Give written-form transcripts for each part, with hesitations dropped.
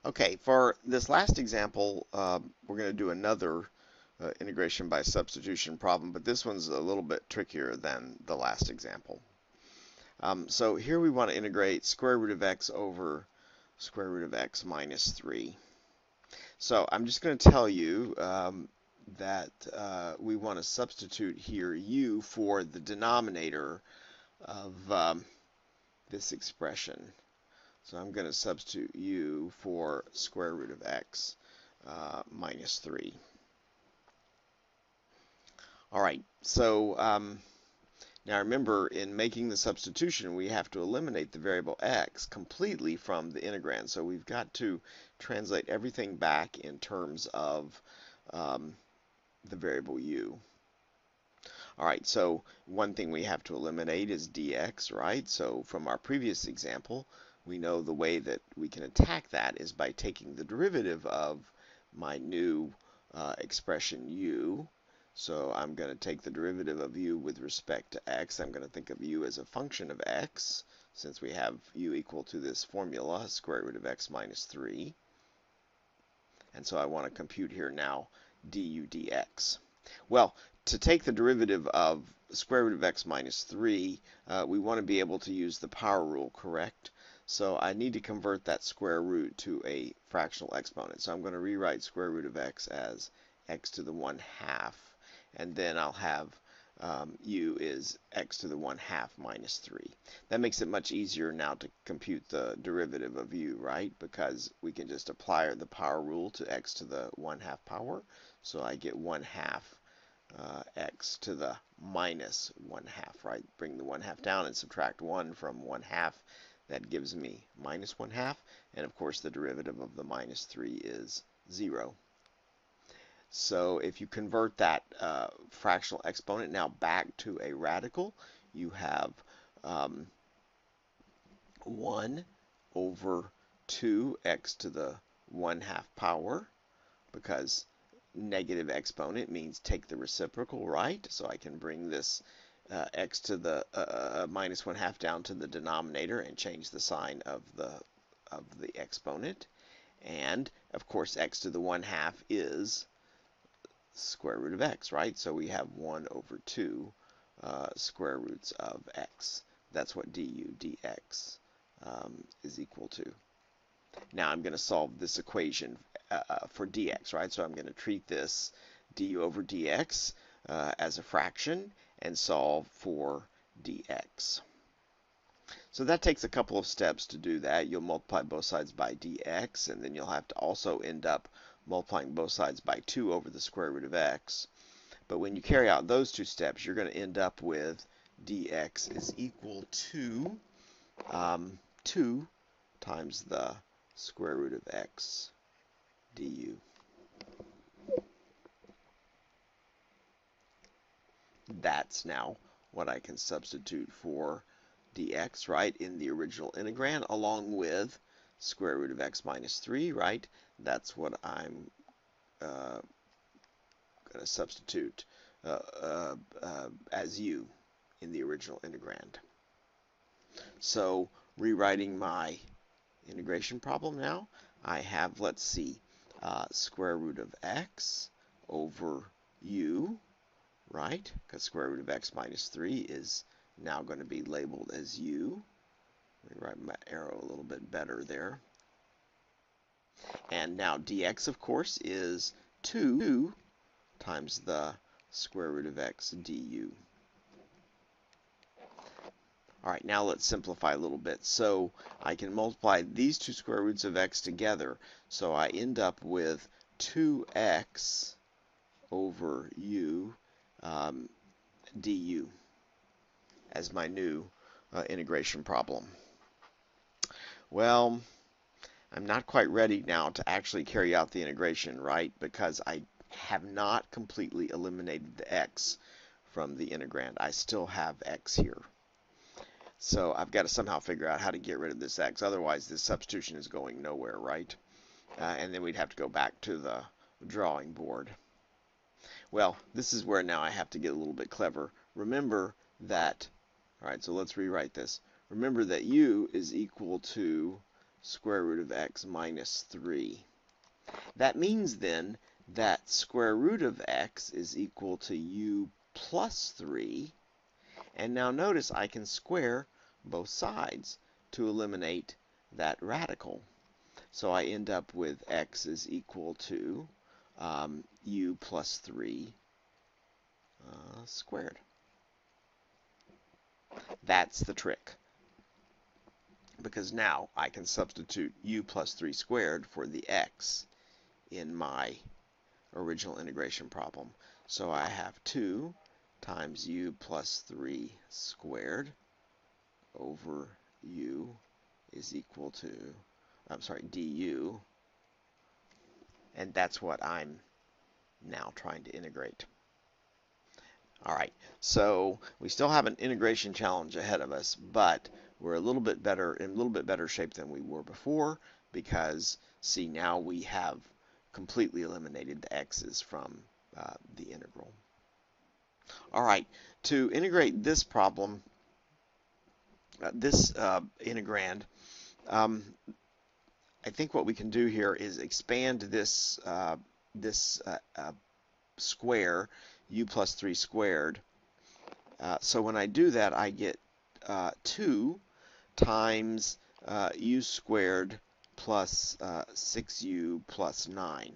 Okay, for this last example, we're going to do another integration by substitution problem, but this one's a little bit trickier than the last example. So here we want to integrate square root of x over square root of x minus 3. So I'm just going to tell you that we want to substitute here u for the denominator of this expression. So I'm going to substitute u for square root of x minus 3. All right, so now remember, in making the substitution, we have to eliminate the variable x completely from the integrand. So we've got to translate everything back in terms of the variable u. All right, so one thing we have to eliminate is dx, right? So from our previous example, we know the way that we can attack that is by taking the derivative of my new expression u. So I'm going to take the derivative of u with respect to x. I'm going to think of u as a function of x, since we have u equal to this formula, square root of x minus 3. And so I want to compute here now du dx. Well, to take the derivative of square root of x minus 3, we want to be able to use the power rule, correct? So I need to convert that square root to a fractional exponent. So I'm going to rewrite square root of x as x to the 1/2, and then I'll have u is x to the 1/2 minus 3. That makes it much easier now to compute the derivative of u, right? Because we can just apply the power rule to x to the 1/2 power. So I get 1/2 x to the minus 1/2, right? Bring the 1/2 down and subtract 1 from 1/2. That gives me minus 1/2. And of course, the derivative of the minus 3 is 0. So if you convert that fractional exponent now back to a radical, you have 1 over 2x to the 1/2 power, because negative exponent means take the reciprocal, right? So I can bring this x to the minus 1/2 down to the denominator and change the sign of the exponent. And of course, x to the 1/2 is square root of x, right? So we have 1 over 2 square roots of x. That's what du dx is equal to. Now I'm going to solve this equation for dx, right? So I'm going to treat this du over dx as a fraction and solve for dx. So that takes a couple of steps to do that. You'll multiply both sides by dx, and then you'll have to also end up multiplying both sides by 2 over the square root of x. But when you carry out those two steps, you're going to end up with dx is equal to 2 times the square root of x du. That's now what I can substitute for dx, right, in the original integrand, along with square root of x minus 3, right? That's what I'm going to substitute as u in the original integrand. So rewriting my integration problem now, I have, let's see, square root of x over u, right? Because square root of x minus 3 is now going to be labeled as u. Let me write my arrow a little bit better there. And now dx, of course, is 2 times the square root of x du. All right, now let's simplify a little bit. So I can multiply these two square roots of x together. So I end up with 2x over u du as my new integration problem. Well, I'm not quite ready now to actually carry out the integration, right? Because I have not completely eliminated the x from the integrand. I still have x here. So I've got to somehow figure out how to get rid of this x. Otherwise, this substitution is going nowhere, right? And then we'd have to go back to the drawing board. Well, this is where now I have to get a little bit clever. Remember that, all right, so let's rewrite this. Remember that u is equal to square root of x minus 3. That means then that square root of x is equal to u plus 3. And now notice I can square both sides to eliminate that radical. So I end up with x is equal to u plus 3 squared. That's the trick, because now I can substitute u plus 3 squared for the x in my original integration problem. So I have 2 times u plus 3 squared over u is equal to, du, and that's what I'm now trying to integrate. All right, so we still have an integration challenge ahead of us, but we're in a little bit better shape than we were before, because see, now we have completely eliminated the x's from the integral. All right, to integrate this problem, this integrand, I think what we can do here is expand this square, u plus 3 squared. So when I do that, I get 2 times u squared plus 6u plus 9.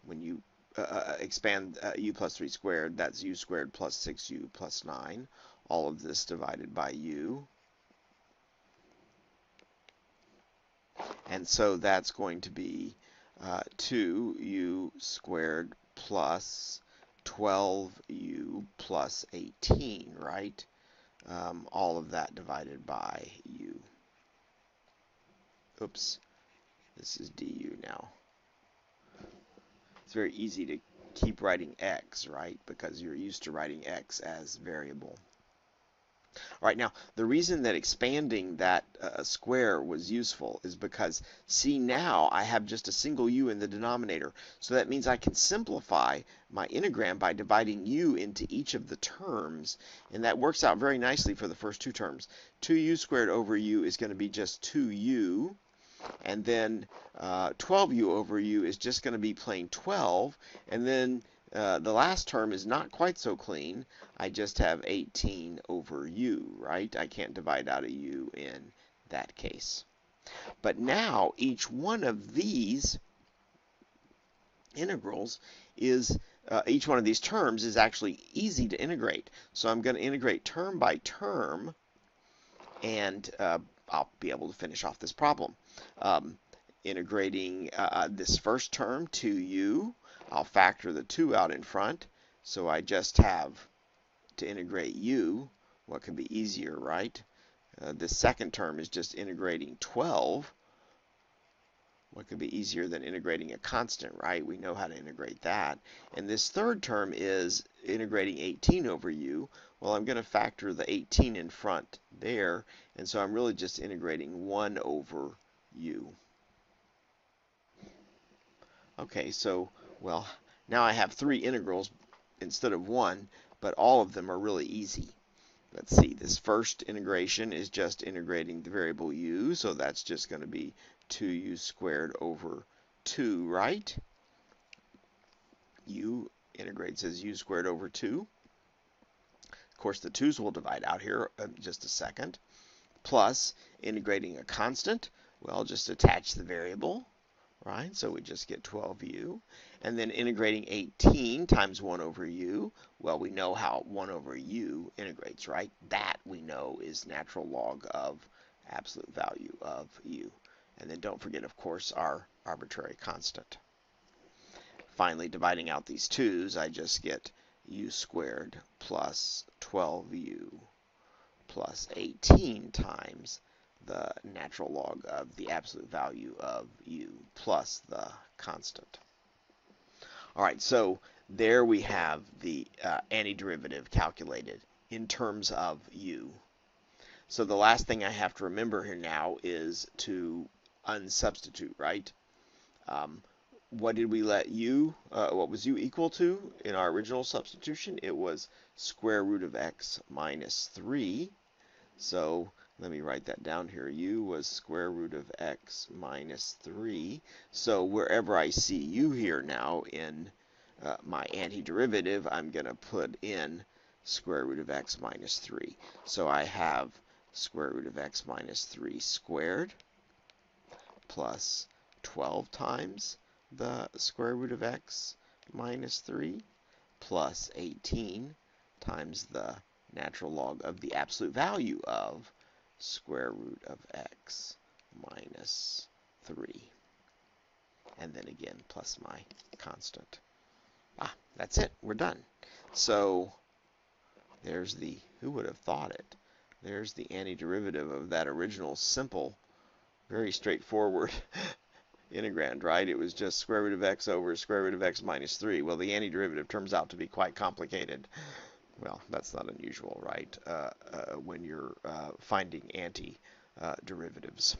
When you expand u plus 3 squared, that's u squared plus 6u plus 9. All of this divided by u. And so that's going to be 2u squared plus 12u plus 18, right? All of that divided by u. Oops, this is du now. It's very easy to keep writing x, right? Because you're used to writing x as variable. All right, now the reason that expanding that square was useful is because, see, now I have just a single u in the denominator. So that means I can simplify my integrand by dividing u into each of the terms. And that works out very nicely for the first two terms. 2u squared over u is going to be just 2u. And then 12u over u is just going to be plain 12. And then the last term is not quite so clean. I just have 18 over u, right? I can't divide out a u in that case. But now each one of these integrals is, each one of these terms is actually easy to integrate. So I'm going to integrate term by term, and I'll be able to finish off this problem. Integrating this first term, 2u, I'll factor the 2 out in front, so I just have to integrate u. What could be easier, right? This second term is just integrating 12. What could be easier than integrating a constant, right? We know how to integrate that. And this third term is integrating 18 over u. Well, I'm going to factor the 18 in front there, and so I'm really just integrating 1 over u. Okay, so, well, now I have 3 integrals instead of 1, but all of them are really easy. Let's see, this first integration is just integrating the variable u, so that's just going to be 2u squared over 2, right? U integrates as u squared over 2. Of course, the 2's will divide out here in just a second. Plus, integrating a constant, well, just attach the variable, right? So we just get 12u. And then integrating 18 times 1 over u, well, we know how 1 over u integrates, right? That we know is natural log of absolute value of u. And then don't forget, of course, our arbitrary constant. Finally, dividing out these 2's, I just get u squared plus 12u plus 18 times the natural log of the absolute value of u plus the constant. All right, so there we have the antiderivative calculated in terms of u. So the last thing I have to remember here now is to unsubstitute, right? What did we let u, what was u equal to in our original substitution? It was square root of x minus 3. So let me write that down here. U was square root of x minus 3. So wherever I see u here now in my antiderivative, I'm going to put in square root of x minus 3. So I have square root of x minus 3 squared plus 12 times the square root of x minus 3 plus 18 times the natural log of the absolute value of square root of x minus 3. And then again, plus my constant. That's it. We're done. So there's the, who would have thought it? There's the antiderivative of that original simple, very straightforward integrand, right? It was just square root of x over square root of x minus 3. Well, the antiderivative turns out to be quite complicated. Well, that's not unusual, right, when you're finding antiderivatives.